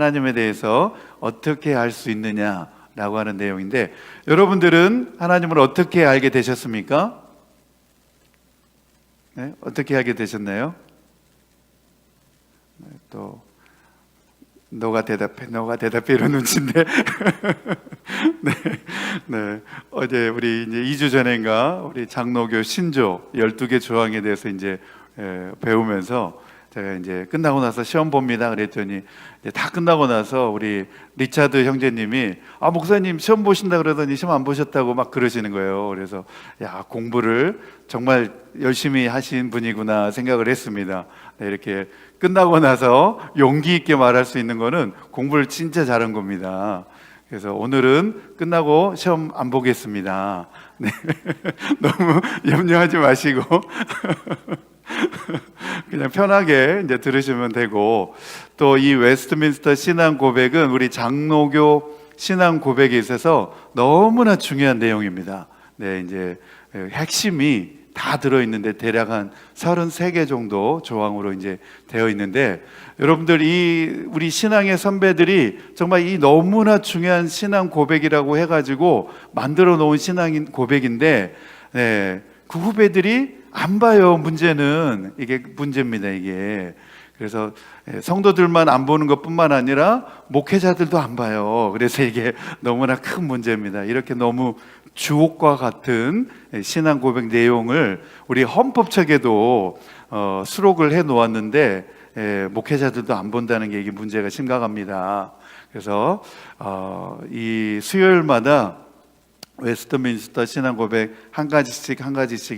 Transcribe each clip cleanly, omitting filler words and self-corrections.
하나님에 대해서 어떻게 알 수 있느냐라고 하는 내용인데, 여러분들은 하나님을 어떻게 알게 되셨습니까? 네? 어떻게 알게 되셨나요? 네, 또 너가 대답해 이런 눈치인데 네, 네. 어제 우리 이제 2주 전인가 우리 장로교 신조 12개 조항에 대해서 이제 배우면서 제가 이제 끝나고 나서 시험 봅니다 그랬더니 이제 다 끝나고 나서 우리 리차드 형제님이 목사님 시험 보신다 그러더니 시험 안 보셨다고 막 그러시는 거예요. 그래서 야, 공부를 정말 열심히 하신 분이구나 생각을 했습니다. 네, 이렇게 끝나고 나서 용기 있게 말할 수 있는 거는 공부를 진짜 잘한 겁니다. 그래서 오늘은 끝나고 시험 안 보겠습니다. 네. 너무 염려하지 마시고 그냥 편하게 이제 들으시면 되고, 또 이 웨스트민스터 신앙 고백은 우리 장로교 신앙 고백에 있어서 너무나 중요한 내용입니다. 네, 이제 핵심이 다 들어있는데 대략 한 33개 정도 조항으로 이제 되어 있는데, 여러분들 이 우리 신앙의 선배들이 정말 이 너무나 중요한 신앙 고백이라고 해가지고 만들어 놓은 신앙 고백인데, 네, 그 후배들이 안 봐요. 문제는 이게 문제입니다. 이게 그래서 성도들만 안 보는 것뿐만 아니라 목회자들도 안 봐요. 그래서 이게 너무나 큰 문제입니다. 이렇게 너무 주옥과 같은 신앙 고백 내용을 우리 헌법책에도 수록을 해 놓았는데 목회자들도 안 본다는 게 이게 문제가 심각합니다. 그래서 이 수요일마다 웨스트민스터 신앙 고백 한 가지씩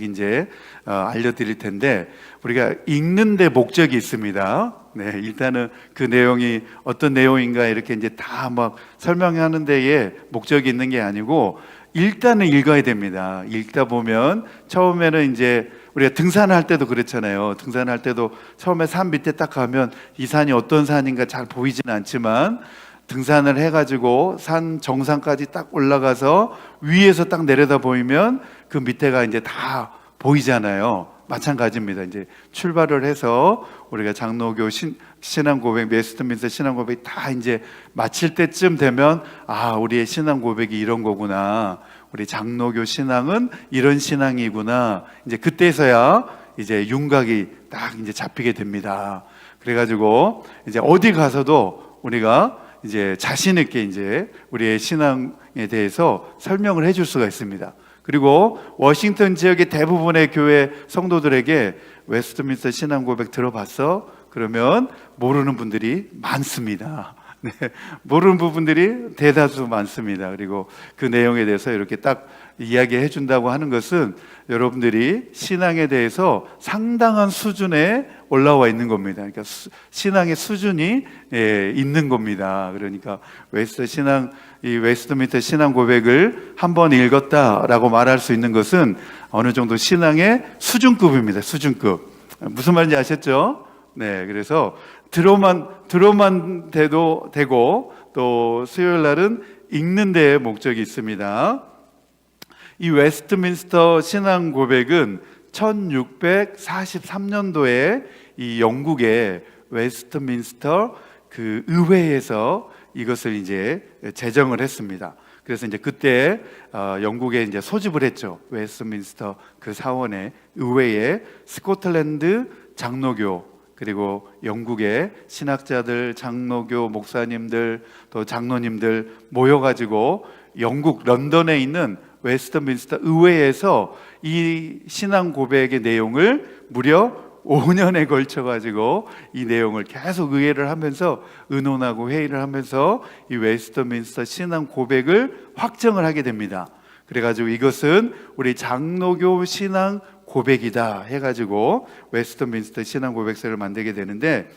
이제 알려드릴 텐데, 우리가 읽는 데 목적이 있습니다. 네, 일단은 그 내용이 어떤 내용인가 이렇게 이제 다 막 설명하는 데에 목적이 있는 게 아니고, 일단은 읽어야 됩니다. 읽다 보면 처음에는 이제 우리가 등산할 때도 그렇잖아요. 등산할 때도 처음에 산 밑에 딱 가면 이 산이 어떤 산인가 잘 보이지는 않지만, 등산을 해가지고 산 정상까지 딱 올라가서 위에서 딱 내려다 보이면 그 밑에가 이제 다 보이잖아요. 마찬가지입니다. 이제 출발을 해서 우리가 장로교 신앙 고백, 웨스트민스터 신앙 고백 다 이제 마칠 때쯤 되면 우리의 신앙 고백이 이런 거구나. 우리 장로교 신앙은 이런 신앙이구나. 이제 그때서야 이제 윤곽이 딱 이제 잡히게 됩니다. 그래가지고 이제 어디 가서도 우리가 이제 자신 있게 이제 우리의 신앙에 대해서 설명을 해줄 수가 있습니다. 그리고 워싱턴 지역의 대부분의 교회 성도들에게 웨스트민스터 신앙 고백 들어봤어? 그러면 모르는 분들이 많습니다. 네, 모르는 부분들이 대다수 많습니다. 그리고 그 내용에 대해서 이렇게 딱 이야기해 준다고 하는 것은 여러분들이 신앙에 대해서 상당한 수준에 올라와 있는 겁니다. 그러니까 신앙의 수준이 있는 겁니다. 그러니까 웨스트민스터 신앙 고백을 한번 읽었다라고 말할 수 있는 것은 어느 정도 신앙의 수준급입니다. 수준급. 무슨 말인지 아셨죠? 네, 그래서 들어만 돼도 되고, 또 수요일 날은 읽는 데에 목적이 있습니다. 이 웨스트민스터 신앙 고백은 1643년도에 이 영국의 웨스트민스터 그 의회에서 이것을 이제 제정을 했습니다. 그래서 이제 그때 영국에 이제 소집을 했죠. 웨스트민스터 그 사원의 의회에 스코틀랜드 장로교, 그리고 영국의 신학자들, 장로교 목사님들, 또 장로님들 모여가지고 영국 런던에 있는 웨스트민스터 의회에서 이 신앙 고백의 내용을 무려 5년에 걸쳐가지고 이 내용을 계속 의회를 하면서 의논하고 회의를 하면서 이 웨스트민스터 신앙 고백을 확정을 하게 됩니다. 그래가지고 이것은 우리 장로교 신앙 고백이다 해가지고 웨스트민스터 신앙 고백서를 만들게 되는데,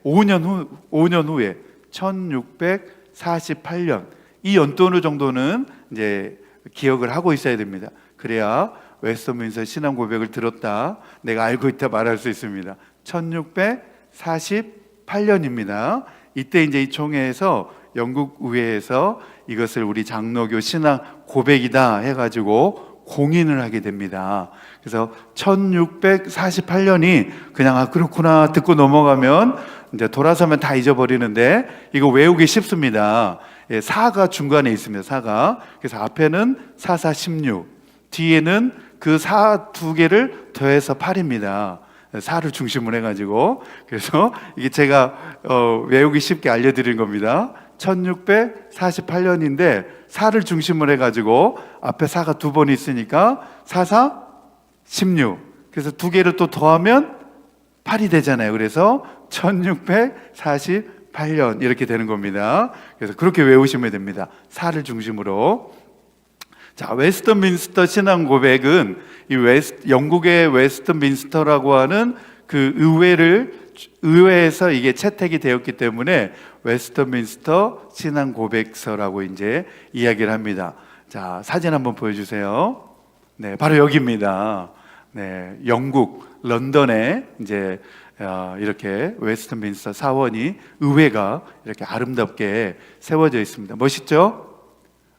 5년 후에 1648년 이 연도 정도는 이제 기억을 하고 있어야 됩니다. 그래야 웨스트민스터 신앙 고백을 들었다, 내가 알고 있다 말할 수 있습니다. 1648년입니다. 이때 이제 이 총회에서 영국 의회에서 이것을 우리 장로교 신앙 고백이다 해가지고 공인을 하게 됩니다. 그래서 1648년이 그냥 그렇구나 듣고 넘어가면 이제 돌아서면 다 잊어버리는데 이거 외우기 쉽습니다. 예, 4가 중간에 있습니다. 4가. 그래서 앞에는 4, 4, 16, 뒤에는 그 4 두 개를 더해서 8입니다. 4를 중심으로 해가지고. 그래서 이게 제가 외우기 쉽게 알려드린 겁니다. 1648년인데 4를 중심으로 해가지고 앞에 4가 두 번 있으니까 4, 4, 16. 그래서 두 개를 또 더하면 8이 되잖아요. 그래서 1648년 이렇게 되는 겁니다. 그래서 그렇게 외우시면 됩니다. 4를 중심으로. 자, 웨스트민스터 신앙 고백은 이 영국의 웨스트민스터라고 하는 그 의회에서 이게 채택이 되었기 때문에 웨스트민스터 신앙 고백서라고 이제 이야기를 합니다. 자, 사진 한번 보여주세요. 네, 바로 여기입니다. 네, 영국 런던에 이제 이렇게 웨스트민스터 사원이 의회가 이렇게 아름답게 세워져 있습니다. 멋있죠?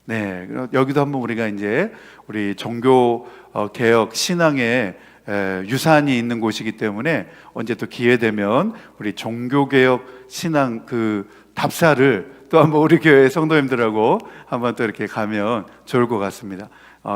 네, 여기도 한번 우리가 이제 우리 종교 개혁 신앙의 유산이 있는 곳이기 때문에 언제 또 기회 되면 우리 종교 개혁 신앙 그 답사를 또 한번 우리 교회 성도님들하고 한번 또 이렇게 가면 좋을 것 같습니다.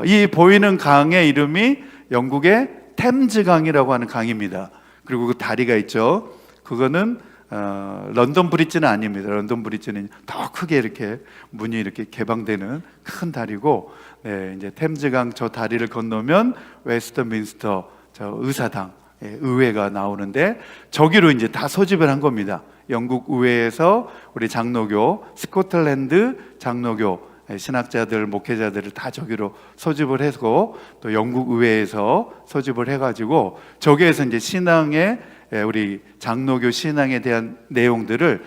이 보이는 강의 이름이 영국의 템즈 강이라고 하는 강입니다. 그리고 그 다리가 있죠. 그거는 런던 브릿지는 아닙니다. 런던 브릿지는 더 크게 이렇게 문이 이렇게 개방되는 큰 다리고, 네, 이제 템즈강 저 다리를 건너면 웨스트민스터 저 의사당, 의회가 나오는데 저기로 이제 다 소집을 한 겁니다. 영국 의회에서 우리 장로교, 스코틀랜드 장로교 신학자들, 목회자들을 다 저기로 소집을 해서 또 영국 의회에서 소집을 해가지고 저기에서 이제 신앙의 우리 장로교 신앙에 대한 내용들을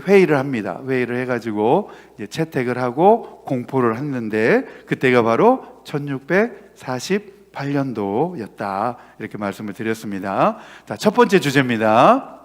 회의를 합니다. 회의를 해가지고 이제 채택을 하고 공포를 했는데 그때가 바로 1648년도였다 이렇게 말씀을 드렸습니다. 자, 첫 번째 주제입니다.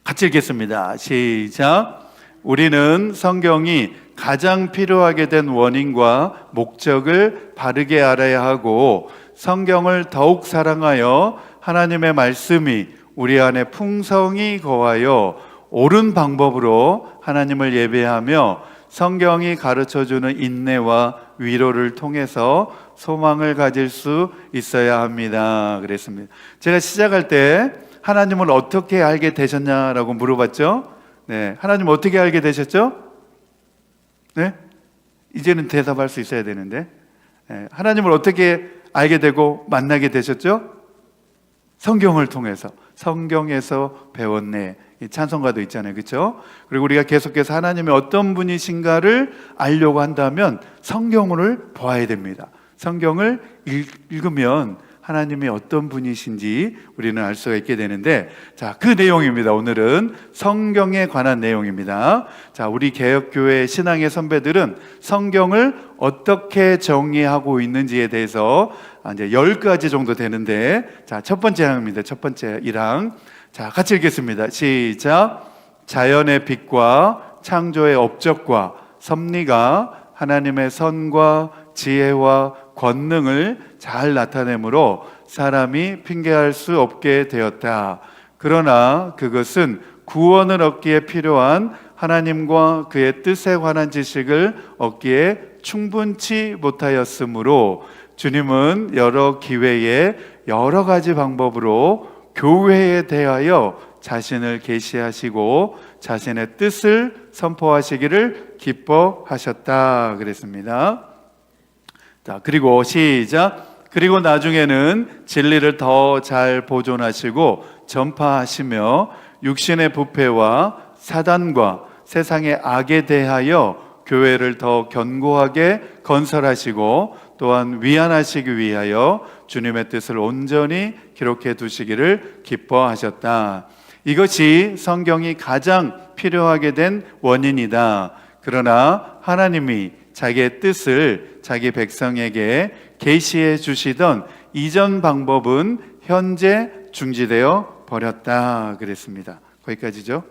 같이 읽겠습니다. 시작. 우리는 성경이 가장 필요하게 된 원인과 목적을 바르게 알아야 하고 성경을 더욱 사랑하여 하나님의 말씀이 우리 안에 풍성히 거하여 옳은 방법으로 하나님을 예배하며 성경이 가르쳐주는 인내와 위로를 통해서 소망을 가질 수 있어야 합니다. 그랬습니다. 제가 시작할 때 하나님을 어떻게 알게 되셨냐라고 물어봤죠. 네, 하나님 어떻게 알게 되셨죠? 네, 이제는 대답할 수 있어야 되는데, 네, 하나님을 어떻게 알게 되고 만나게 되셨죠? 성경을 통해서, 성경에서 배웠네. 이 찬송가도 있잖아요, 그렇죠? 그리고 우리가 계속해서 하나님이 어떤 분이신가를 알려고 한다면 성경을 봐야 됩니다. 성경을 읽으면 하나님이 어떤 분이신지 우리는 알 수가 있게 되는데, 자, 그 내용입니다. 오늘은 성경에 관한 내용입니다. 자, 우리 개혁교회 신앙의 선배들은 성경을 어떻게 정의하고 있는지에 대해서 이제 10가지 정도 되는데, 자, 첫 번째 항입니다. 첫 번째 1항. 자, 같이 읽겠습니다. 시작. 자연의 빛과 창조의 업적과 섭리가 하나님의 선과 지혜와 권능을 잘 나타내므로 사람이 핑계할 수 없게 되었다. 그러나 그것은 구원을 얻기에 필요한 하나님과 그의 뜻에 관한 지식을 얻기에 충분치 못하였으므로 주님은 여러 기회에 여러 가지 방법으로 교회에 대하여 자신을 계시하시고 자신의 뜻을 선포하시기를 기뻐하셨다 그랬습니다. 자, 그리고 시작. 그리고 나중에는 진리를 더 잘 보존하시고 전파하시며 육신의 부패와 사단과 세상의 악에 대하여 교회를 더 견고하게 건설하시고 또한 위안하시기 위하여 주님의 뜻을 온전히 기록해 두시기를 기뻐하셨다. 이것이 성경이 가장 필요하게 된 원인이다. 그러나 하나님이 자기의 뜻을 자기 백성에게 계시해 주시던 이전 방법은 현재 중지되어 버렸다 그랬습니다. 거기까지죠?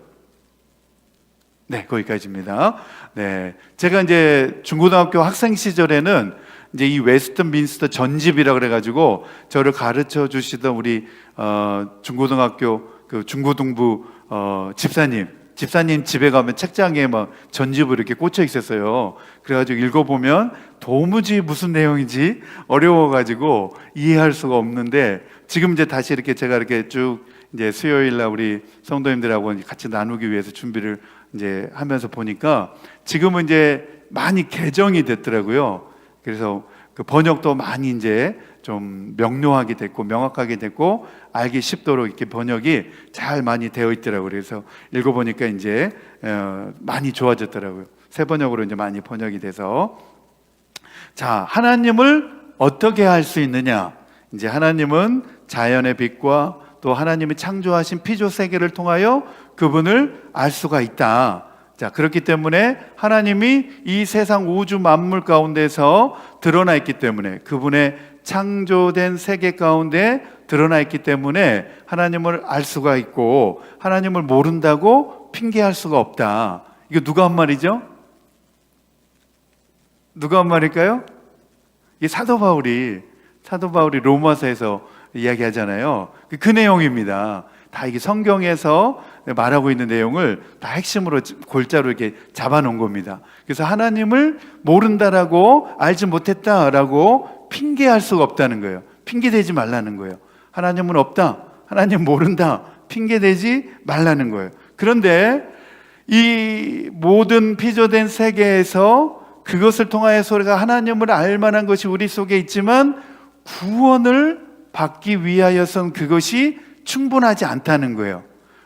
네, 거기까지입니다. 네, 제가 이제 중고등학교 학생 시절에는 이제 이 웨스트민스터 전집이라 그래가지고 저를 가르쳐 주시던 우리 중고등학교 그 중고등부 집사님 집에 가면 책장에 막 전집을 이렇게 꽂혀 있었어요. 그래가지고 읽어보면 도무지 무슨 내용인지 어려워가지고 이해할 수가 없는데, 지금 이제 다시 이렇게 제가 이렇게 쭉 이제 수요일날 우리 성도님들하고 같이 나누기 위해서 준비를 이제 하면서 보니까 지금은 이제 많이 개정이 됐더라고요. 그래서 그 번역도 많이 이제 좀 명료하게 됐고 명확하게 됐고 알기 쉽도록 이렇게 번역이 잘 많이 되어 있더라고요. 그래서 읽어보니까 이제 많이 좋아졌더라고요. 새 번역으로 이제 많이 번역이 돼서, 자, 하나님을 어떻게 할 수 있느냐? 이제 하나님은 자연의 빛과 또 하나님이 창조하신 피조 세계를 통하여 그분을 알 수가 있다. 자, 그렇기 때문에 하나님이 이 세상 우주 만물 가운데서 드러나 있기 때문에, 그분의 창조된 세계 가운데 드러나 있기 때문에 하나님을 알 수가 있고, 하나님을 모른다고 핑계할 수가 없다. 이거 누가 한 말이죠? 누가 한 말일까요? 이 사도 바울이 로마서에서 이야기하잖아요. 그 내용입니다. 다 이게 성경에서 말하고 있는 내용을 다 핵심으로 골자로 이렇게 잡아놓은 겁니다. 그래서 하나님을 모른다라고, 알지 못했다라고 핑계할 수가 없다는 거예요. 핑계대지 말라는 거예요. 하나님은 없다, 하나님 모른다, 핑계대지 말라는 거예요. 그런데 이 모든 피조된 세계에서 그것을 통하여서 우리가 하나님을 알 만한 것이 우리 속에 있지만, 구원을 받기 위하여선 그것이 충분하지 않다는 거예요.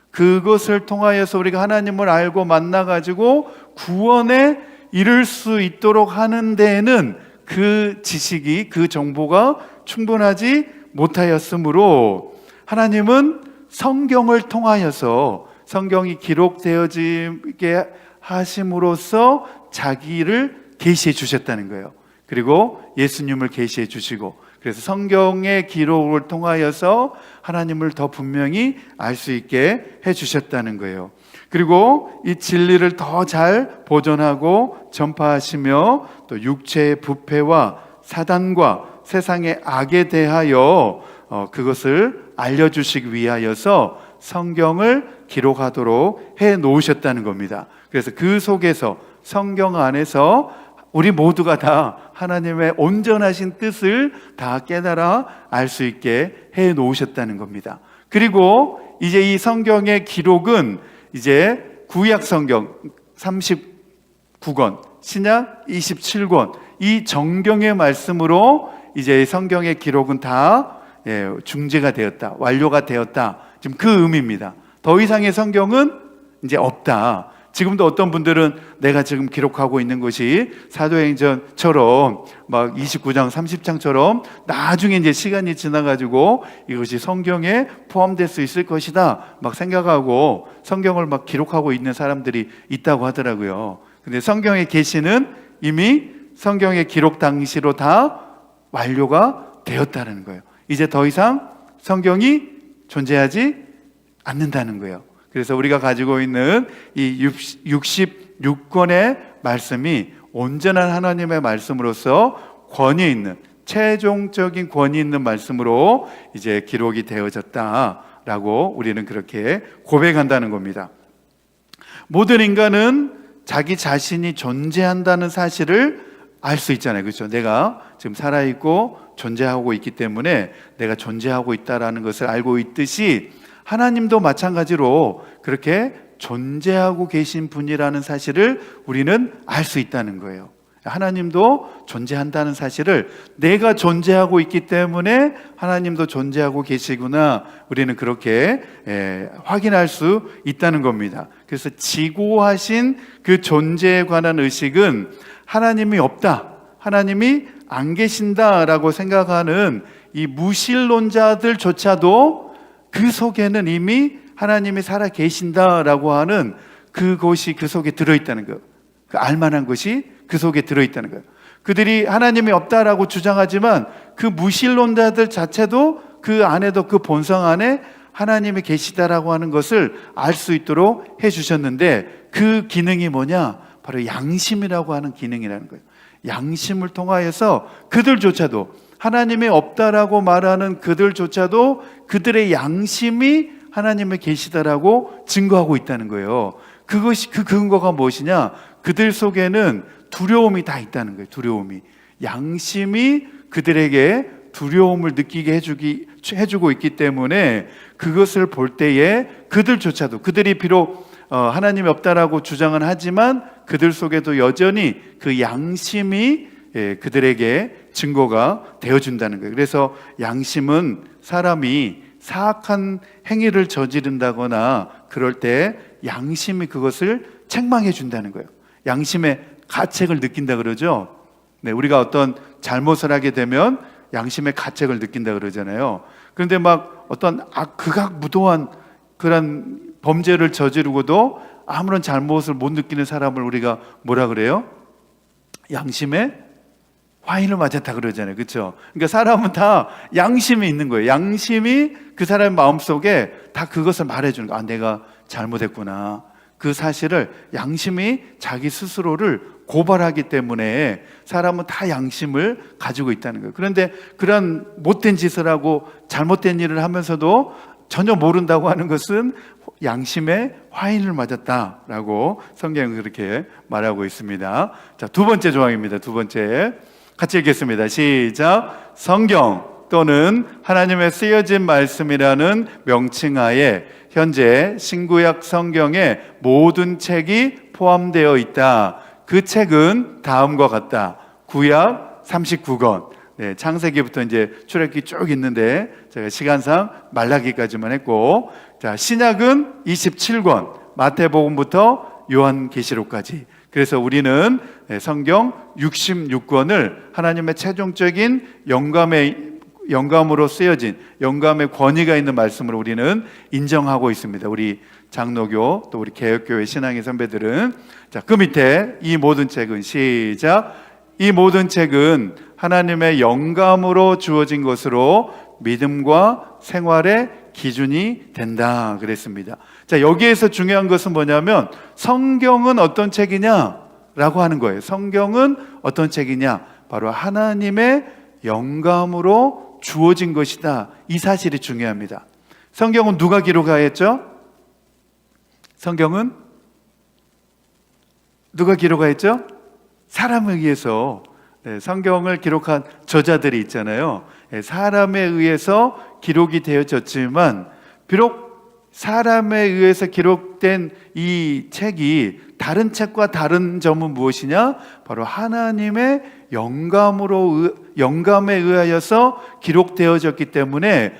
그것을 통하여서 우리가 하나님을 알고 만나가지고 구원에 이를 수 있도록 하는 데에는 그 지식이, 그 정보가 충분하지 못하였으므로, 하나님은 성경을 통하여서, 성경이 기록되어지게 하심으로써 자기를 계시해 주셨다는 거예요. 그리고 예수님을 계시해 주시고, 그래서 성경의 기록을 통하여서 하나님을 더 분명히 알 수 있게 해 주셨다는 거예요. 그리고 이 진리를 더 잘 보존하고 전파하시며, 또 육체의 부패와 사단과 세상의 악에 대하여 그것을 알려주시기 위하여서 성경을 기록하도록 해 놓으셨다는 겁니다. 그래서 그 속에서, 성경 안에서 우리 모두가 다 하나님의 온전하신 뜻을 다 깨달아 알 수 있게 해 놓으셨다는 겁니다. 그리고 이제 이 성경의 기록은 이제 구약 성경 39권, 신약 27권, 이 정경의 말씀으로 이제 성경의 기록은 다 중재가 되었다, 완료가 되었다. 지금 그 의미입니다. 더 이상의 성경은 이제 없다. 지금도 어떤 분들은 내가 지금 기록하고 있는 것이 사도행전처럼 막 29장 30장처럼 나중에 이제 시간이 지나가지고 이것이 성경에 포함될 수 있을 것이다 막 생각하고 성경을 막 기록하고 있는 사람들이 있다고 하더라고요. 근데 성경의 계시는 이미 성경의 기록 당시로 다 완료가 되었다는 거예요. 이제 더 이상 성경이 존재하지 않는다는 거예요. 그래서 우리가 가지고 있는 이 66권의 말씀이 온전한 하나님의 말씀으로서 권위 있는, 최종적인 권위 있는 말씀으로 이제 기록이 되어졌다라고 우리는 그렇게 고백한다는 겁니다. 모든 인간은 자기 자신이 존재한다는 사실을 알 수 있잖아요. 그렇죠? 내가 지금 살아있고 존재하고 있기 때문에 내가 존재하고 있다는 것을 알고 있듯이, 하나님도 마찬가지로 그렇게 존재하고 계신 분이라는 사실을 우리는 알 수 있다는 거예요. 하나님도 존재한다는 사실을, 내가 존재하고 있기 때문에 하나님도 존재하고 계시구나, 우리는 그렇게 확인할 수 있다는 겁니다. 그래서 지고하신 그 존재에 관한 의식은 하나님이 없다, 하나님이 안 계신다라고 생각하는 이 무신론자들조차도 그 속에는 이미 하나님이 살아 계신다라고 하는 그것이 그 속에 들어있다는 거예요. 그 알만한 것이 그 속에 들어있다는 거예요. 그들이 하나님이 없다라고 주장하지만 그 무신론자들 자체도 그 안에도, 그 본성 안에 하나님이 계시다라고 하는 것을 알 수 있도록 해주셨는데, 그 기능이 뭐냐? 바로 바로 양심이라고 하는 기능이라는 거예요. 양심을 통하여서 그들조차도, 하나님이 없다라고 말하는 그들조차도 그들의 양심이 하나님의 계시다라고 증거하고 있다는 거예요. 그것이, 그 근거가 무엇이냐? 그들 속에는 두려움이 다 있다는 거예요. 두려움이. 양심이 그들에게 두려움을 느끼게 해주고 있기 때문에 그것을 볼 때에 그들조차도, 그들이 비록 하나님이 없다라고 주장은 하지만 그들 속에도 여전히 그 양심이 그들에게 증거가 되어준다는 거예요. 그래서 양심은 사람이 사악한 행위를 저지른다거나 그럴 때 양심이 그것을 책망해 준다는 거예요. 양심의 가책을 느낀다 그러죠. 네, 우리가 어떤 잘못을 하게 되면 양심의 가책을 느낀다 그러잖아요. 그런데 막 어떤 극악무도한 그런 범죄를 저지르고도 아무런 잘못을 못 느끼는 사람을 우리가 뭐라 그래요? 양심의 화인을 맞았다 그러잖아요. 그렇죠? 그러니까 사람은 다 양심이 있는 거예요. 양심이 그 사람의 마음속에 다 그것을 말해주는 거예요. 아, 내가 잘못했구나. 그 사실을 양심이 자기 스스로를 고발하기 때문에 사람은 다 양심을 가지고 있다는 거예요. 그런데 그런 못된 짓을 하고 잘못된 일을 하면서도 전혀 모른다고 하는 것은 양심의 화인을 맞았다라고 성경은 그렇게 말하고 있습니다. 자, 두 번째 조항입니다. 두 번째 같이 읽겠습니다. 시작. 성경 또는 하나님의 쓰여진 말씀이라는 명칭하에 현재 신구약 성경의 모든 책이 포함되어 있다. 그 책은 다음과 같다. 구약 39권. 네, 창세기부터 이제 출애굽기 쭉 있는데 제가 시간상 말라기까지만 했고, 자, 신약은 27권, 마태복음부터 요한계시록까지. 그래서 우리는 성경 66권을 하나님의 최종적인 영감으로 쓰여진, 영감의 권위가 있는 말씀으로 우리는 인정하고 있습니다. 우리 장로교 또 우리 개혁교회 신앙의 선배들은. 자, 그 밑에 이 모든 책은, 시작. 이 모든 책은 하나님의 영감으로 주어진 것으로 믿음과 생활의 기준이 된다 그랬습니다. 자, 여기에서 중요한 것은 뭐냐면 성경은 어떤 책이냐라고 하는 거예요. 성경은 어떤 책이냐? 바로 하나님의 영감으로 주어진 것이다. 이 사실이 중요합니다. 성경은 누가 기록하였죠? 성경은 누가 기록하였죠? 사람에 의해서. 성경을 기록한 저자들이 있잖아요. 사람에 의해서 기록이 되어졌지만 비록 사람에 의해서 기록된 이 책이 다른 책과 다른 점은 무엇이냐? 바로 하나님의 영감에 의하여서 기록되어졌기 때문에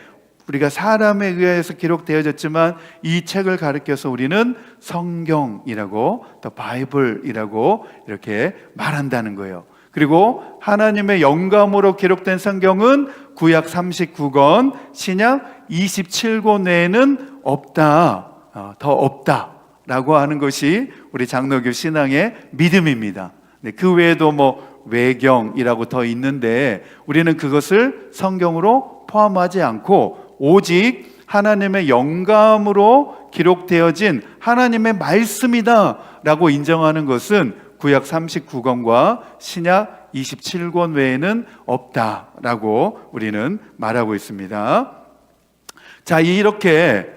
우리가 사람에 의해서 기록되어졌지만 이 책을 가리켜서 우리는 성경이라고, 또 바이블이라고 이렇게 말한다는 거예요. 그리고 하나님의 영감으로 기록된 성경은 구약 39권, 신약 27권 외에는 없다, 더 없다라고 하는 것이 우리 장로교 신앙의 믿음입니다. 그 외에도 뭐 외경이라고 더 있는데 우리는 그것을 성경으로 포함하지 않고 오직 하나님의 영감으로 기록되어진 하나님의 말씀이다라고 인정하는 것은 구약 39권과 신약 27권 외에는 없다라고 우리는 말하고 있습니다. 자, 이렇게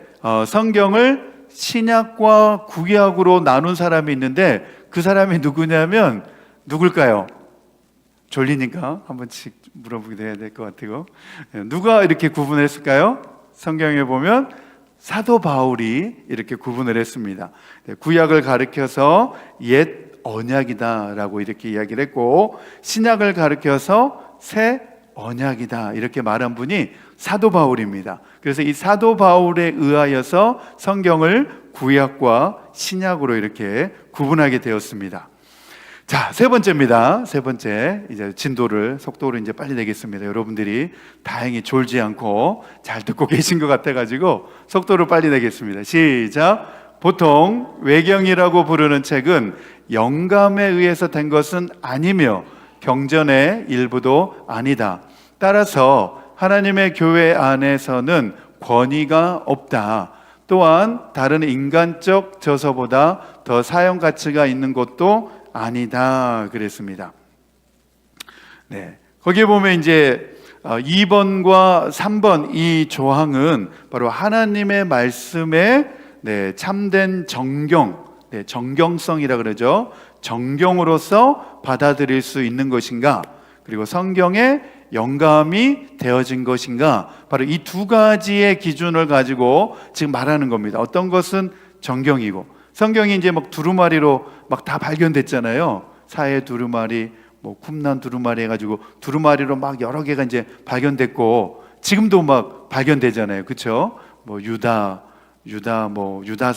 성경을 신약과 구약으로 나눈 사람이 있는데 그 사람이 누구냐면 누굴까요? 졸리니까 한 번씩 물어보게 해야 될 것 같아요. 누가 이렇게 구분을 했을까요? 성경에 보면 사도 바울이 이렇게 구분을 했습니다. 구약을 가리켜서 옛 언약이다라고 이렇게 이야기를 했고, 신약을 가리켜서 새 언약이다 이렇게 말한 분이 사도 바울입니다. 그래서 이 사도 바울에 의하여서 성경을 구약과 신약으로 이렇게 구분하게 되었습니다. 자, 세 번째입니다. 세 번째, 이제 속도를 이제 빨리 내겠습니다. 여러분들이 다행히 졸지 않고 잘 듣고 계신 것 같아가지고 속도를 빨리 내겠습니다. 시작. 보통 외경이라고 부르는 책은 영감에 의해서 된 것은 아니며 경전의 일부도 아니다. 따라서 하나님의 교회 안에서는 권위가 없다. 또한 다른 인간적 저서보다 더 사용 가치가 있는 것도 아니다 그랬습니다. 네. 거기에 보면 이제 2번과 3번 이 조항은 바로 하나님의 말씀에 참된 정경, 정경성이라 그러죠. 정경으로서 받아들일 수 있는 것인가, 그리고 성경의 영감이 되어진 것인가, 바로 이 두 가지의 기준을 가지고 지금 말하는 겁니다. 어떤 것은 정경이고, 성경이 이제 막 두루마리로 막 다 발견됐잖아요. 사해 두루마리, 뭐 쿰난 두루마리 해가지고 두루마리로 막 여러 개가 이제 발견됐고, 지금도 막 발견되잖아요. 그렇죠? 뭐 유다서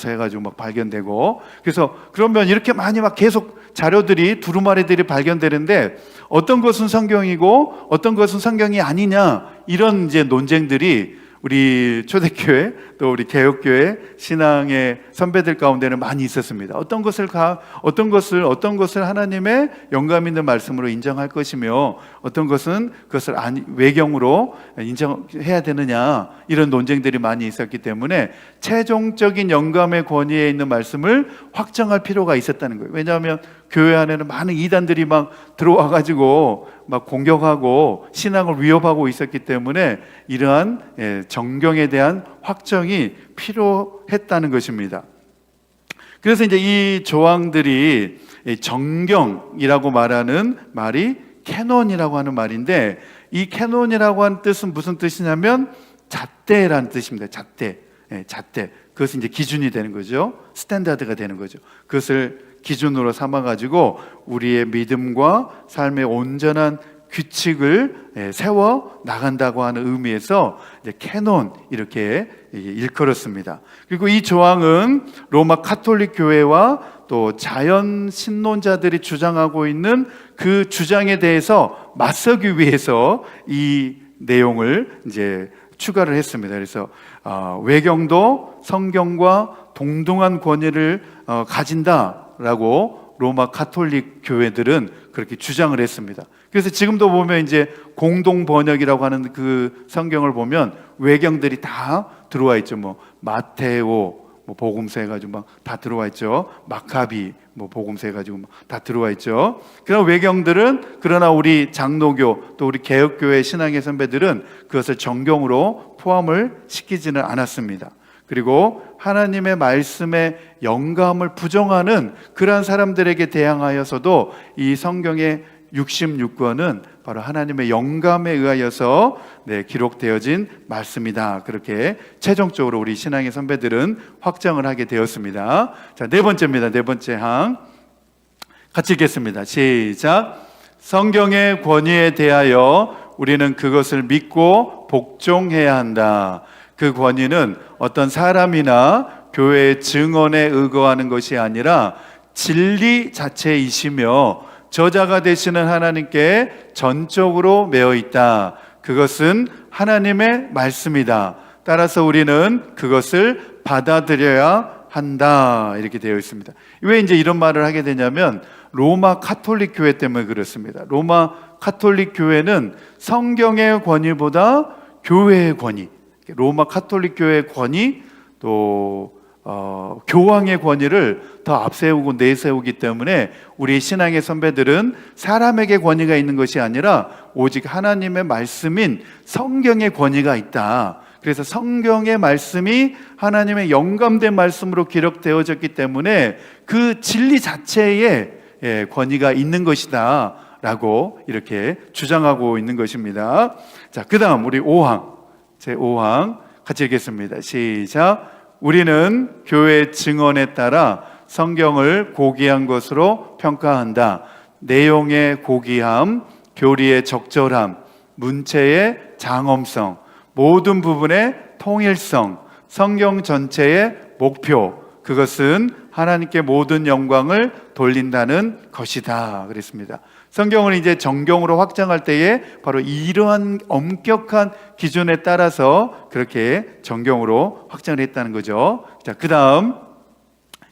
해가지고 막 발견되고. 그래서 그러면 이렇게 많이 막 계속 자료들이, 두루마리들이 발견되는데 어떤 것은 성경이고 어떤 것은 성경이 아니냐, 이런 이제 논쟁들이 우리 초대교회 또 우리 개혁교회 신앙의 선배들 가운데는 많이 있었습니다. 어떤 것을 하나님의 영감 있는 말씀으로 인정할 것이며 어떤 것은 그것을 외경으로 인정해야 되느냐, 이런 논쟁들이 많이 있었기 때문에 최종적인 영감의 권위에 있는 말씀을 확정할 필요가 있었다는 거예요. 왜냐하면 교회 안에는 많은 이단들이 막 들어와 가지고 막 공격하고 신앙을 위협하고 있었기 때문에 이러한 정경에 대한 확정이 필요했다는 것입니다. 그래서 이제 이 조항들이 정경이라고 말하는 말이 캐논이라고 하는 말인데, 이 캐논이라고 하는 뜻은 무슨 뜻이냐면 잣대라는 뜻입니다. 잣대. 그것은 이제 기준이 되는 거죠. 스탠다드가 되는 거죠. 그것을 기준으로 삼아가지고 우리의 믿음과 삶의 온전한 규칙을 세워 나간다고 하는 의미에서 이제 캐논, 이렇게 일컬었습니다. 그리고 이 조항은 로마 카톨릭 교회와 또 자연 신론자들이 주장하고 있는 그 주장에 대해서 맞서기 위해서 이 내용을 이제 추가를 했습니다. 그래서 외경도 성경과 동등한 권위를 가진다라고 로마 카톨릭 교회들은 그렇게 주장을 했습니다. 그래서 지금도 보면 이제 공동 번역이라고 하는 그 성경을 보면 외경들이 다 들어와 있죠. 뭐 마테오 복음서 해가지고 막 다 들어와 있죠. 마카비 복음서 해가지고 다 들어와 있죠. 그런 외경들은, 그러나 우리 장로교 또 우리 개혁교회 신앙의 선배들은 그것을 정경으로 포함을 시키지는 않았습니다. 그리고 하나님의 말씀의 영감을 부정하는 그러한 사람들에게 대항하여서도 이 성경의 66권은 바로 하나님의 영감에 의하여서 기록되어진 말씀이다, 그렇게 최종적으로 우리 신앙의 선배들은 확정을 하게 되었습니다. 자, 네 번째입니다. 네 번째 항 같이 읽겠습니다. 시작. 성경의 권위에 대하여 우리는 그것을 믿고 복종해야 한다. 그 권위는 어떤 사람이나 교회의 증언에 의거하는 것이 아니라 진리 자체이시며 저자가 되시는 하나님께 전적으로 매어 있다. 그것은 하나님의 말씀이다. 따라서 우리는 그것을 받아들여야 한다, 이렇게 되어 있습니다. 왜 이제 이런 말을 하게 되냐면 로마 카톨릭 교회 때문에 그렇습니다. 로마 카톨릭 교회는 성경의 권위보다 교회의 권위, 로마 카톨릭 교회의 권위, 또 교황의 권위를 더 앞세우고 내세우기 때문에 우리 신앙의 선배들은 사람에게 권위가 있는 것이 아니라 오직 하나님의 말씀인 성경의 권위가 있다. 그래서 성경의 말씀이 하나님의 영감된 말씀으로 기록되어졌기 때문에 그 진리 자체에 권위가 있는 것이다 라고 이렇게 주장하고 있는 것입니다. 자, 그 다음 우리 5항, 제5항 같이 읽겠습니다. 시작. 우리는 교회의 증언에 따라 성경을 고귀한 것으로 평가한다. 내용의 고귀함, 교리의 적절함, 문체의 장엄성, 모든 부분의 통일성, 성경 전체의 목표, 그것은 하나님께 모든 영광을 돌린다는 것이다 그랬습니다. 성경을 이제 정경으로 확정할 때에 바로 이러한 엄격한 기준에 따라서 그렇게 정경으로 확정을 했다는 거죠. 자, 그 다음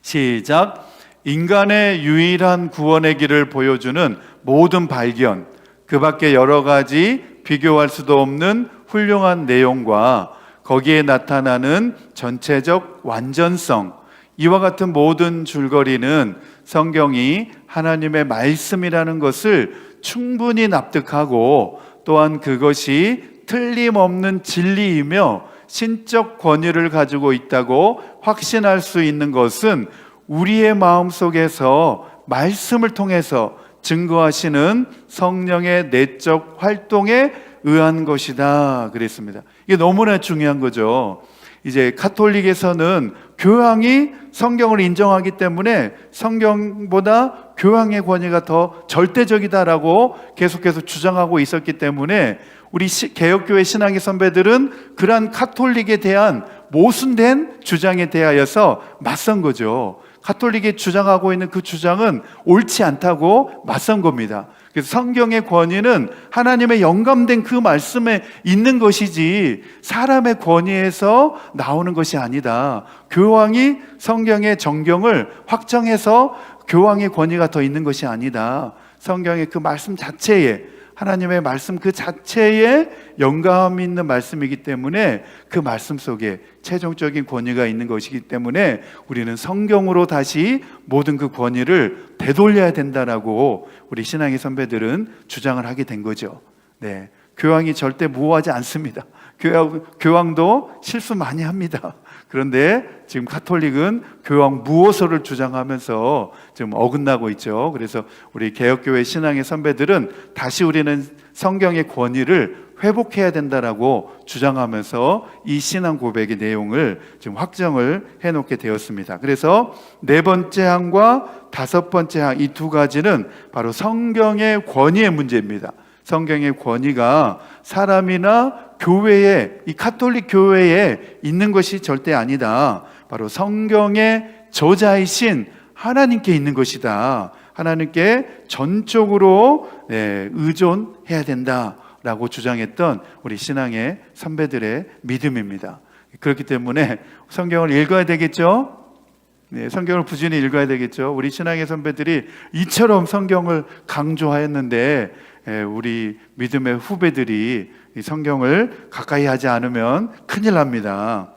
시작. 인간의 유일한 구원의 길을 보여주는 모든 발견, 그 밖에 여러 가지 비교할 수도 없는 훌륭한 내용과 거기에 나타나는 전체적 완전성, 이와 같은 모든 줄거리는 성경이 하나님의 말씀이라는 것을 충분히 납득하고 또한 그것이 틀림없는 진리이며 신적 권위를 가지고 있다고 확신할 수 있는 것은 우리의 마음속에서 말씀을 통해서 증거하시는 성령의 내적 활동에 의한 것이다 그랬습니다. 이게 너무나 중요한 거죠. 이제 가톨릭에서는 교황이 성경을 인정하기 때문에 성경보다 교황의 권위가 더 절대적이다라고 계속해서 주장하고 있었기 때문에 우리 개혁교회 신앙의 선배들은 그러한 가톨릭에 대한 모순된 주장에 대하여서 맞선 거죠. 가톨릭이 주장하고 있는 그 주장은 옳지 않다고 맞선 겁니다. 그래서 성경의 권위는 하나님의 영감된 그 말씀에 있는 것이지 사람의 권위에서 나오는 것이 아니다. 교황이 성경의 정경을 확정해서 교황의 권위가 더 있는 것이 아니다. 성경의 그 말씀 자체에, 하나님의 말씀 그 자체에 영감 있는 말씀이기 때문에 그 말씀 속에 최종적인 권위가 있는 것이기 때문에 우리는 성경으로 다시 모든 그 권위를 되돌려야 된다라고 우리 신앙의 선배들은 주장을 하게 된 거죠. 네, 교황이 절대 무호하지 않습니다. 교황도 실수 많이 합니다. 그런데 지금 가톨릭은 교황 무호설을 주장하면서 지금 어긋나고 있죠. 그래서 우리 개혁교회 신앙의 선배들은 다시 우리는 성경의 권위를 회복해야 된다라고 주장하면서 이 신앙 고백의 내용을 지금 확정을 해놓게 되었습니다. 그래서 네 번째 항과 다섯 번째 항, 이 두 가지는 바로 성경의 권위의 문제입니다. 성경의 권위가 사람이나 교회에, 이 가톨릭 교회에 있는 것이 절대 아니다. 바로 성경의 저자이신 하나님께 있는 것이다. 하나님께 전적으로 의존해야 된다라고 주장했던 우리 신앙의 선배들의 믿음입니다. 그렇기 때문에 성경을 읽어야 되겠죠? 네, 성경을 부지런히 읽어야 되겠죠. 우리 신앙의 선배들이 이처럼 성경을 강조하였는데 우리 믿음의 후배들이 이 성경을 가까이 하지 않으면 큰일 납니다.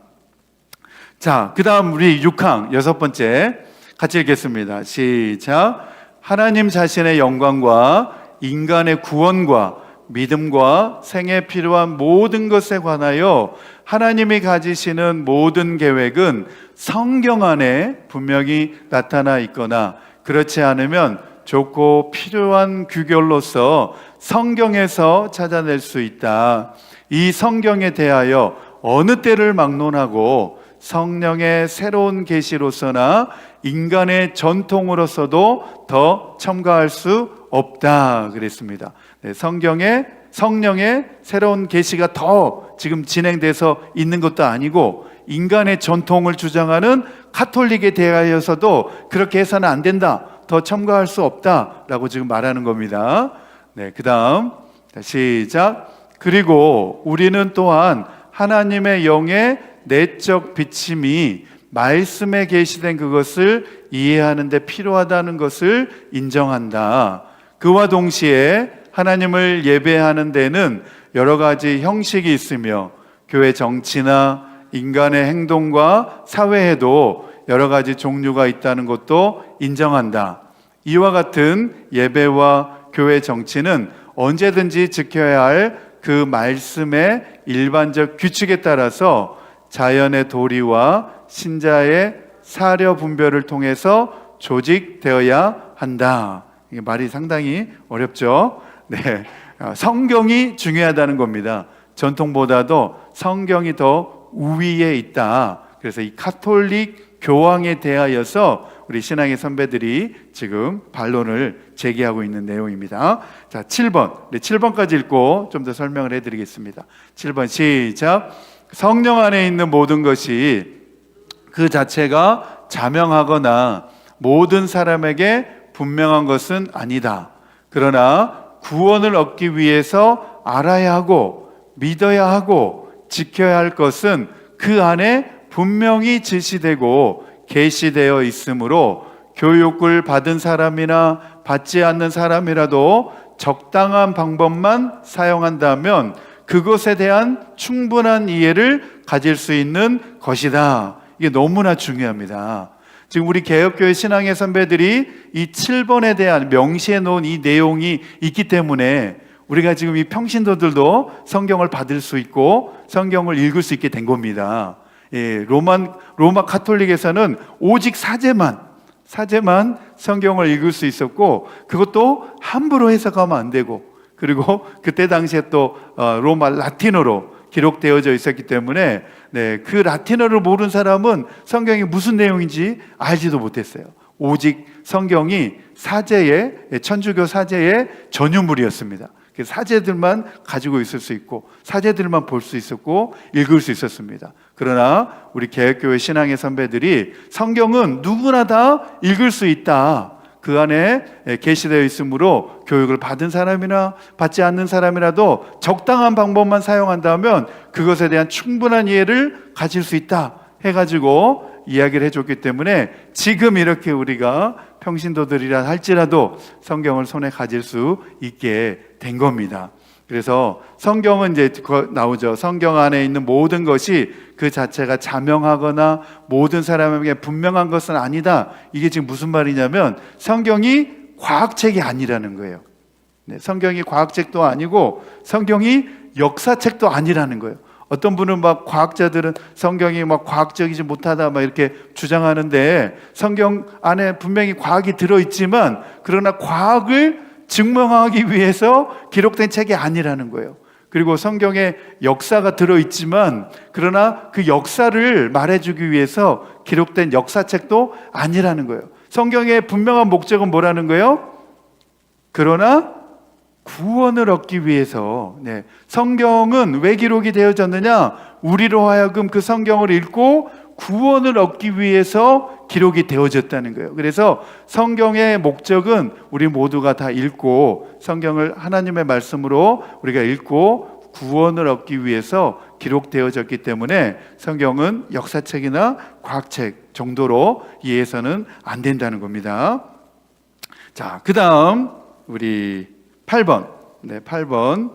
자, 그 다음 우리 6항 여섯 번째 같이 읽겠습니다. 시작. 하나님 자신의 영광과 인간의 구원과 믿음과 생에 필요한 모든 것에 관하여 하나님이 가지시는 모든 계획은 성경 안에 분명히 나타나 있거나 그렇지 않으면 좋고 필요한 규결로서 성경에서 찾아낼 수 있다. 이 성경에 대하여 어느 때를 막론하고 성령의 새로운 계시로서나 인간의 전통으로서도 더 첨가할 수 없다 그랬습니다. 네, 성령의 새로운 계시가 더 지금 진행돼서 있는 것도 아니고 인간의 전통을 주장하는 가톨릭에 대하여서도 그렇게 해서는 안 된다, 더 첨가할 수 없다라고 지금 말하는 겁니다. 네, 그 다음 시작. 그리고 우리는 또한 하나님의 영의 내적 비침이 말씀에 계시된 그것을 이해하는 데 필요하다는 것을 인정한다. 그와 동시에 하나님을 예배하는 데는 여러 가지 형식이 있으며 교회 정치나 인간의 행동과 사회에도 여러 가지 종류가 있다는 것도 인정한다. 이와 같은 예배와 교회 정치는 언제든지 지켜야 할 그 말씀의 일반적 규칙에 따라서 자연의 도리와 신자의 사려 분별을 통해서 조직되어야 한다. 이게 말이 상당히 어렵죠. 네, 성경이 중요하다는 겁니다. 전통보다도 성경이 더 우위에 있다. 그래서 이 가톨릭 교황에 대하여서 우리 신앙의 선배들이 지금 반론을 제기하고 있는 내용입니다. 자, 7번. 네, 7번까지 읽고 좀 더 설명을 해드리겠습니다. 7번 시작. 성령 안에 있는 모든 것이 그 자체가 자명하거나 모든 사람에게 분명한 것은 아니다. 그러나 구원을 얻기 위해서 알아야 하고 믿어야 하고 지켜야 할 것은 그 안에 분명히 지시되고 계시되어 있으므로 교육을 받은 사람이나 받지 않는 사람이라도 적당한 방법만 사용한다면 그것에 대한 충분한 이해를 가질 수 있는 것이다. 이게 너무나 중요합니다. 지금 우리 개혁교회 신앙의 선배들이 이 7번에 대한 명시해 놓은 이 내용이 있기 때문에 우리가 지금 이 평신도들도 성경을 받을 수 있고 성경을 읽을 수 있게 된 겁니다. 예, 로마 카톨릭에서는 오직 사제만 성경을 읽을 수 있었고, 그것도 함부로 해석하면 안 되고, 그리고 그때 당시에 또 로마 라틴어로 기록되어져 있었기 때문에 그 라틴어를 모르는 사람은 성경이 무슨 내용인지 알지도 못했어요. 오직 성경이 천주교 사제의 전유물이었습니다. 사제들만 가지고 있을 수 있고 사제들만 볼 수 있었고 읽을 수 있었습니다. 그러나 우리 개혁교회 신앙의 선배들이 성경은 누구나 다 읽을 수 있다, 그 안에 계시되어 있으므로 교육을 받은 사람이나 받지 않는 사람이라도 적당한 방법만 사용한다면 그것에 대한 충분한 이해를 가질 수 있다 해가지고 이야기를 해줬기 때문에 지금 이렇게 우리가 평신도들이라 할지라도 성경을 손에 가질 수 있게 된 겁니다. 그래서 성경은 이제 나오죠. 성경 안에 있는 모든 것이 그 자체가 자명하거나 모든 사람에게 분명한 것은 아니다. 이게 지금 무슨 말이냐면 성경이 과학책이 아니라는 거예요. 성경이 과학책도 아니고 성경이 역사책도 아니라는 거예요. 어떤 분은 막 과학자들은 성경이 막 과학적이지 못하다 막 이렇게 주장하는데, 성경 안에 분명히 과학이 들어있지만 그러나 과학을 증명하기 위해서 기록된 책이 아니라는 거예요. 그리고 성경에 역사가 들어있지만 그러나 그 역사를 말해주기 위해서 기록된 역사책도 아니라는 거예요. 성경의 분명한 목적은 뭐라는 거예요? 그러나 구원을 얻기 위해서, 성경은 왜 기록이 되어졌느냐? 우리로 하여금 그 성경을 읽고 구원을 얻기 위해서 기록이 되어졌다는 거예요. 그래서 성경의 목적은 우리 모두가 다 읽고 성경을 하나님의 말씀으로 우리가 읽고 구원을 얻기 위해서 기록되어졌기 때문에 성경은 역사책이나 과학책 정도로 이해해서는 안 된다는 겁니다. 자, 그 다음 우리 8번. 8번.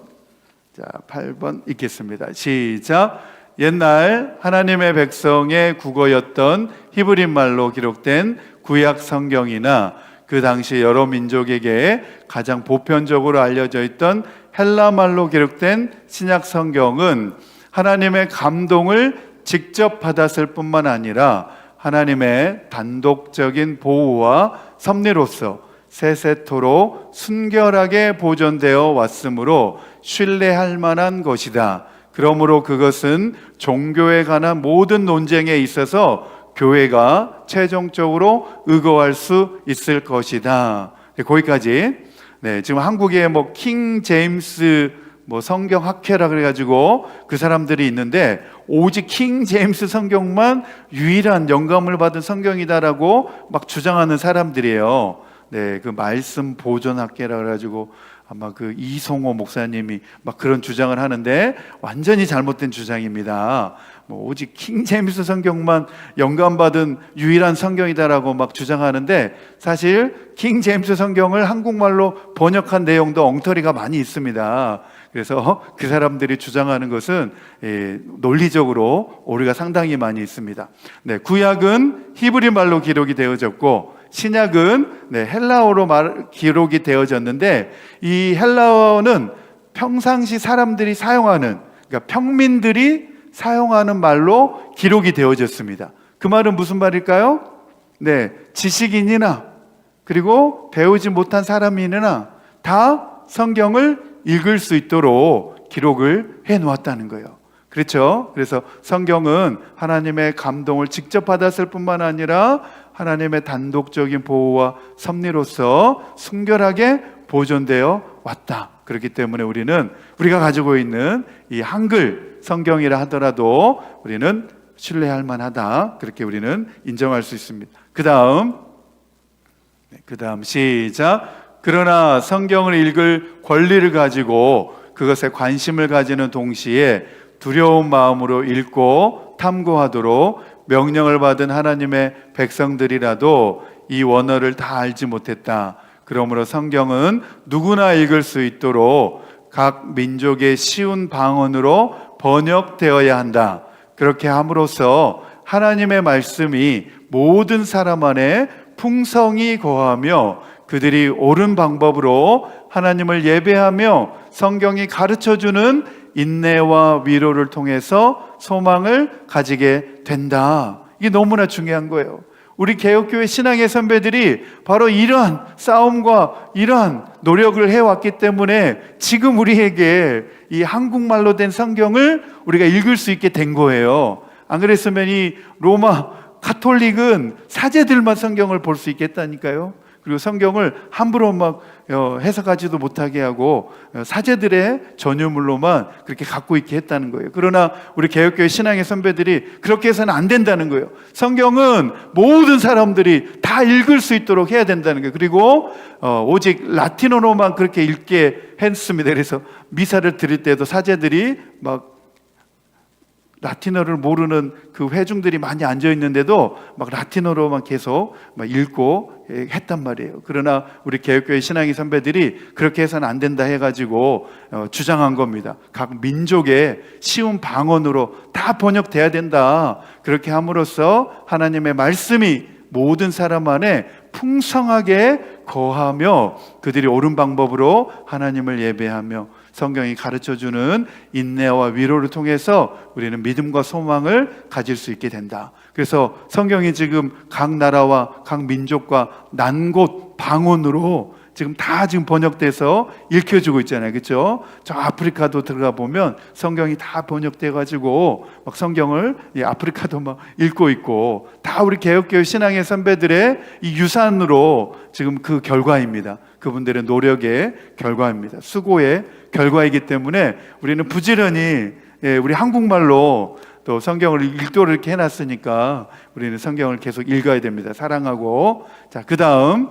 자, 8번 읽겠습니다. 시작. 옛날 하나님의 백성의 국어였던 히브리 말로 기록된 구약 성경이나 그 당시 여러 민족에게 가장 보편적으로 알려져 있던 헬라 말로 기록된 신약 성경은 하나님의 감동을 직접 받았을 뿐만 아니라 하나님의 단독적인 보호와 섭리로서 세세토록 순결하게 보존되어 왔으므로 신뢰할 만한 것이다. 그러므로 그것은 종교에 관한 모든 논쟁에 있어서 교회가 최종적으로 의거할 수 있을 것이다. 거기까지. 지금 한국에 킹 제임스 성경 학회라 그래가지고 그 사람들이 있는데 오직 킹 제임스 성경만 유일한 영감을 받은 성경이다라고 막 주장하는 사람들이에요. 그 말씀 보존학계라 그래가지고 아마 그 이송호 목사님이 막 그런 주장을 하는데 완전히 잘못된 주장입니다. 오직 킹 제임스 성경만 영감받은 유일한 성경이다라고 막 주장하는데, 사실 킹 제임스 성경을 한국말로 번역한 내용도 엉터리가 많이 있습니다. 그래서 그 사람들이 주장하는 것은 논리적으로 오류가 상당히 많이 있습니다. 구약은 히브리 말로 기록이 되어졌고 신약은 헬라어로 기록이 되어졌는데, 이 헬라어는 평상시 사람들이 사용하는, 그러니까 평민들이 사용하는 말로 기록이 되어졌습니다. 그 말은 무슨 말일까요? 지식인이나 그리고 배우지 못한 사람이나 다 성경을 읽을 수 있도록 기록을 해 놓았다는 거예요. 그렇죠? 그래서 성경은 하나님의 감동을 직접 받았을 뿐만 아니라 하나님의 단독적인 보호와 섭리로서 순결하게 보존되어 왔다. 그렇기 때문에 우리가 가지고 있는 이 한글 성경이라 하더라도 우리는 신뢰할 만하다. 그렇게 우리는 인정할 수 있습니다. 그 다음 시작. 그러나 성경을 읽을 권리를 가지고 그것에 관심을 가지는 동시에 두려운 마음으로 읽고 탐구하도록 명령을 받은 하나님의 백성들이라도 이 원어를 다 알지 못했다. 그러므로 성경은 누구나 읽을 수 있도록 각 민족의 쉬운 방언으로 번역되어야 한다. 그렇게 함으로써 하나님의 말씀이 모든 사람 안에 풍성히 거하며 그들이 옳은 방법으로 하나님을 예배하며 성경이 가르쳐주는 인내와 위로를 통해서 소망을 가지게 된다. 이게 너무나 중요한 거예요. 우리 개혁교회 신앙의 선배들이 바로 이러한 싸움과 이러한 노력을 해왔기 때문에 지금 우리에게 이 한국말로 된 성경을 우리가 읽을 수 있게 된 거예요. 안 그랬으면 이 로마 가톨릭은 사제들만 성경을 볼 수 있겠다니까요. 그리고 성경을 함부로 막 해석하지도 못하게 하고 사제들의 전유물로만 그렇게 갖고 있게 했다는 거예요. 그러나 우리 개혁교회 신앙의 선배들이 그렇게 해서는 안 된다는 거예요. 성경은 모든 사람들이 다 읽을 수 있도록 해야 된다는 거예요. 그리고 오직 라틴어로만 그렇게 읽게 했습니다. 그래서 미사를 드릴 때도 사제들이 막 라틴어를 모르는 그 회중들이 많이 앉아 있는데도 막 라틴어로만 계속 막 읽고 했단 말이에요. 그러나 우리 개혁교회 신앙의 선배들이 그렇게 해서는 안 된다 해가지고 주장한 겁니다. 각 민족의 쉬운 방언으로 다 번역돼야 된다. 그렇게 함으로써 하나님의 말씀이 모든 사람 안에 풍성하게 거하며 그들이 옳은 방법으로 하나님을 예배하며 성경이 가르쳐주는 인내와 위로를 통해서 우리는 믿음과 소망을 가질 수 있게 된다. 그래서 성경이 지금 각 나라와 각 민족과 난곳 방언으로 지금 다 지금 번역돼서 읽혀주고 있잖아요. 그렇죠? 저 아프리카도 들어가 보면 성경이 다 번역돼 가지고 막 성경을 아프리카도 막 읽고 있고 다 우리 개혁교회 신앙의 선배들의 이 유산으로 지금 그 결과입니다. 그분들의 노력의 결과입니다. 수고의 결과이기 때문에 우리는 부지런히 우리 한국말로 또 성경을 읽도록 이렇게 해놨으니까 우리는 성경을 계속 읽어야 됩니다. 사랑하고. 자, 그 다음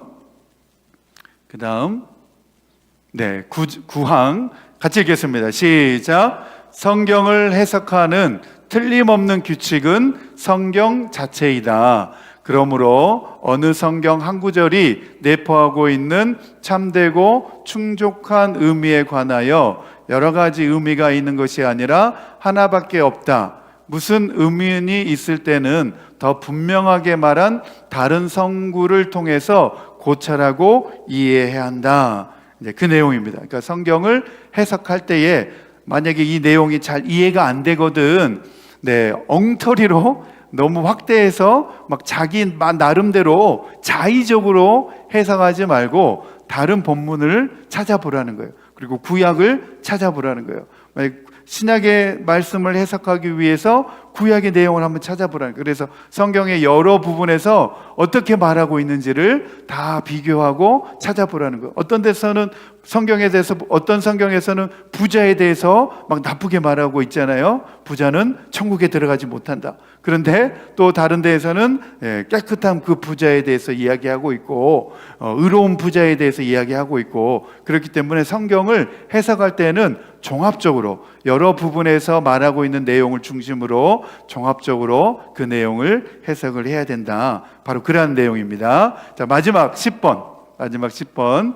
네, 9항 같이 읽겠습니다. 시작. 성경을 해석하는 틀림없는 규칙은 성경 자체이다. 그러므로 어느 성경 한 구절이 내포하고 있는 참되고 충족한 의미에 관하여 여러 가지 의미가 있는 것이 아니라 하나밖에 없다. 무슨 의미이 있을 때는 더 분명하게 말한 다른 성구를 통해서 고찰하고 이해해야 한다. 이제 그 내용입니다. 그러니까 성경을 해석할 때에 만약에 이 내용이 잘 이해가 안 되거든, 네, 엉터리로 너무 확대해서 막 자기 나름대로 자의적으로 해석하지 말고 다른 본문을 찾아보라는 거예요. 그리고 구약을 찾아보라는 거예요. 신약의 말씀을 해석하기 위해서 구약의 내용을 한번 찾아보라는 거예요. 그래서 성경의 여러 부분에서 어떻게 말하고 있는지를 다 비교하고 찾아보라는 거예요. 어떤 데서는 성경에 대해서, 어떤 성경에서는 부자에 대해서 막 나쁘게 말하고 있잖아요. 부자는 천국에 들어가지 못한다. 그런데 또 다른 데에서는 깨끗한 그 부자에 대해서 이야기하고 있고 의로운 부자에 대해서 이야기하고 있고, 그렇기 때문에 성경을 해석할 때는 종합적으로 여러 부분에서 말하고 있는 내용을 중심으로 종합적으로 그 내용을 해석을 해야 된다. 바로 그러한 내용입니다. 자, 마지막 10번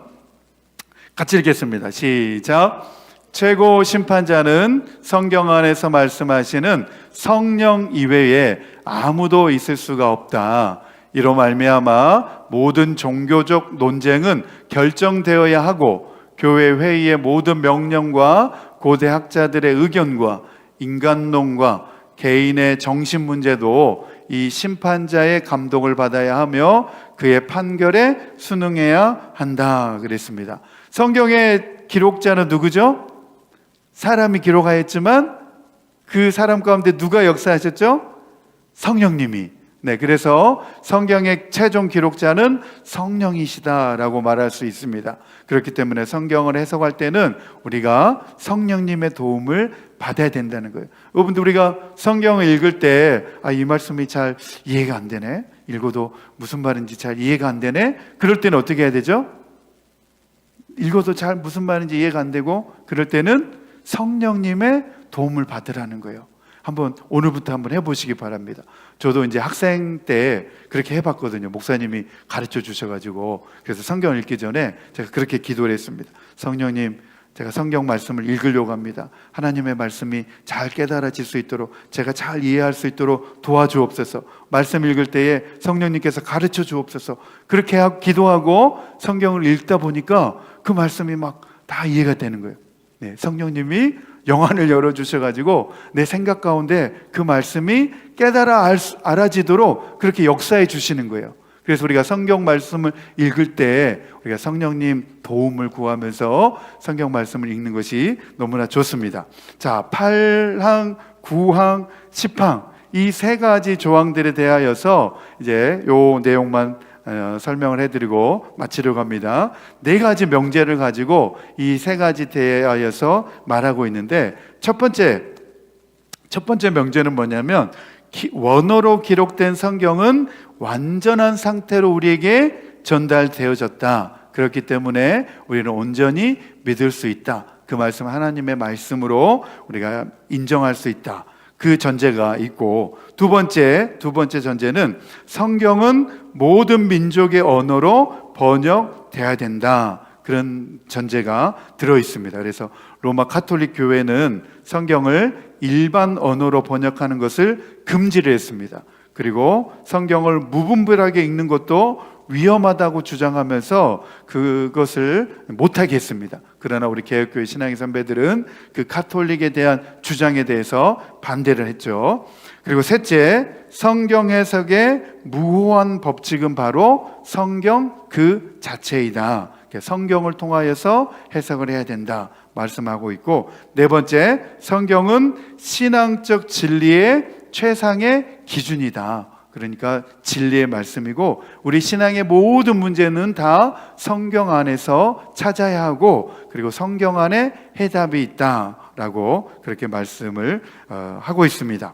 같이 읽겠습니다. 시작. 최고 심판자는 성경 안에서 말씀하시는 성령 이외에 아무도 있을 수가 없다. 이로 말미암아 모든 종교적 논쟁은 결정되어야 하고 교회 회의의 모든 명령과 고대 학자들의 의견과 인간론과 개인의 정신 문제도 이 심판자의 감독을 받아야 하며 그의 판결에 순응해야 한다 그랬습니다. 성경의 기록자는 누구죠? 사람이 기록하였지만 그 사람 가운데 누가 역사하셨죠? 성령님이. 네, 그래서 성경의 최종 기록자는 성령이시다라고 말할 수 있습니다. 그렇기 때문에 성경을 해석할 때는 우리가 성령님의 도움을 받아야 된다는 거예요. 여러분들, 우리가 성경을 읽을 때 이 말씀이 잘 이해가 안 되네, 읽어도 무슨 말인지 잘 이해가 안 되네, 그럴 때는 어떻게 해야 되죠? 읽어도 잘 무슨 말인지 이해가 안 되고 그럴 때는 성령님의 도움을 받으라는 거예요. 오늘부터 한번 해보시기 바랍니다. 저도 이제 학생 때 그렇게 해봤거든요. 목사님이 가르쳐 주셔가지고. 그래서 성경을 읽기 전에 제가 그렇게 기도를 했습니다. 성령님, 제가 성경 말씀을 읽으려고 합니다. 하나님의 말씀이 잘 깨달아질 수 있도록, 제가 잘 이해할 수 있도록 도와주옵소서. 말씀 읽을 때에 성령님께서 가르쳐 주옵소서. 그렇게 기도하고 성경을 읽다 보니까 그 말씀이 막 다 이해가 되는 거예요. 네, 성령님이 영안을 열어주셔가지고 내 생각 가운데 그 말씀이 알아지도록 그렇게 역사해 주시는 거예요. 그래서 우리가 성경 말씀을 읽을 때 우리가 성령님 도움을 구하면서 성경 말씀을 읽는 것이 너무나 좋습니다. 자, 8항, 9항, 10항 이 세 가지 조항들에 대하여서 이제 요 내용만 설명을 해드리고 마치려고 합니다. 네 가지 명제를 가지고 이 세 가지 대하여서 말하고 있는데 첫 번째 명제는 뭐냐면 원어로 기록된 성경은 완전한 상태로 우리에게 전달되어졌다. 그렇기 때문에 우리는 온전히 믿을 수 있다. 그 말씀 하나님의 말씀으로 우리가 인정할 수 있다. 그 전제가 있고 두 번째 전제는 성경은 모든 민족의 언어로 번역돼야 된다. 그런 전제가 들어 있습니다. 그래서 로마 가톨릭 교회는 성경을 일반 언어로 번역하는 것을 금지를 했습니다. 그리고 성경을 무분별하게 읽는 것도 위험하다고 주장하면서 그것을 못하게 했습니다. 그러나 우리 개혁교회 신앙의 선배들은 그 가톨릭에 대한 주장에 대해서 반대를 했죠. 그리고 셋째, 성경 해석의 무호한 법칙은 바로 성경 그 자체이다. 성경을 통하여서 해석을 해야 된다 말씀하고 있고, 네 번째, 성경은 신앙적 진리의 최상의 기준이다. 그러니까 진리의 말씀이고 우리 신앙의 모든 문제는 다 성경 안에서 찾아야 하고, 그리고 성경 안에 해답이 있다라고 그렇게 말씀을 하고 있습니다.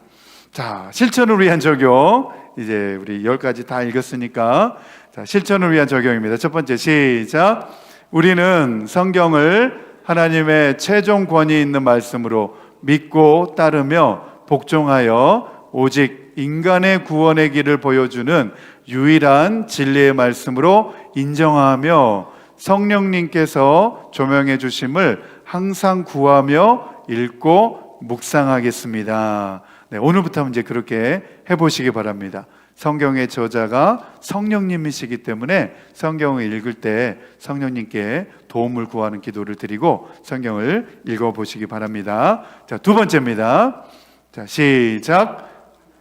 자, 실천을 위한 적용. 이제 우리 10가지 다 읽었으니까 자, 실천을 위한 적용입니다. 첫 번째, 시작. 우리는 성경을 하나님의 최종 권위 있는 말씀으로 믿고 따르며 복종하여 오직 인간의 구원의 길을 보여주는 유일한 진리의 말씀으로 인정하며 성령님께서 조명해 주심을 항상 구하며 읽고 묵상하겠습니다. 네, 오늘부터 이제 그렇게 해보시기 바랍니다. 성경의 저자가 성령님이시기 때문에 성경을 읽을 때 성령님께 도움을 구하는 기도를 드리고 성경을 읽어보시기 바랍니다. 자, 두 번째입니다. 자, 시작.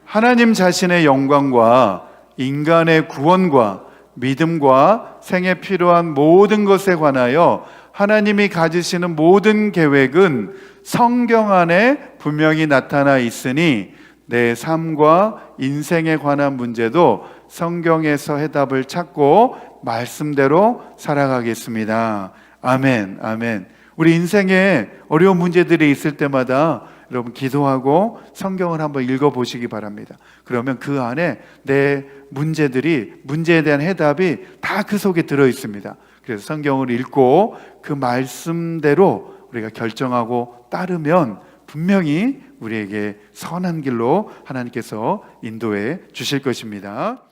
하나님 자신의 영광과 인간의 구원과 믿음과 생에 필요한 모든 것에 관하여 하나님이 가지시는 모든 계획은 성경 안에 분명히 나타나 있으니 내 삶과 인생에 관한 문제도 성경에서 해답을 찾고 말씀대로 살아가겠습니다. 아멘, 아멘. 우리 인생에 어려운 문제들이 있을 때마다 여러분 기도하고 성경을 한번 읽어보시기 바랍니다. 그러면 그 안에 내 문제에 대한 해답이 다 그 속에 들어 있습니다. 그래서 성경을 읽고 그 말씀대로 우리가 결정하고 따르면 분명히 우리에게 선한 길로 하나님께서 인도해 주실 것입니다.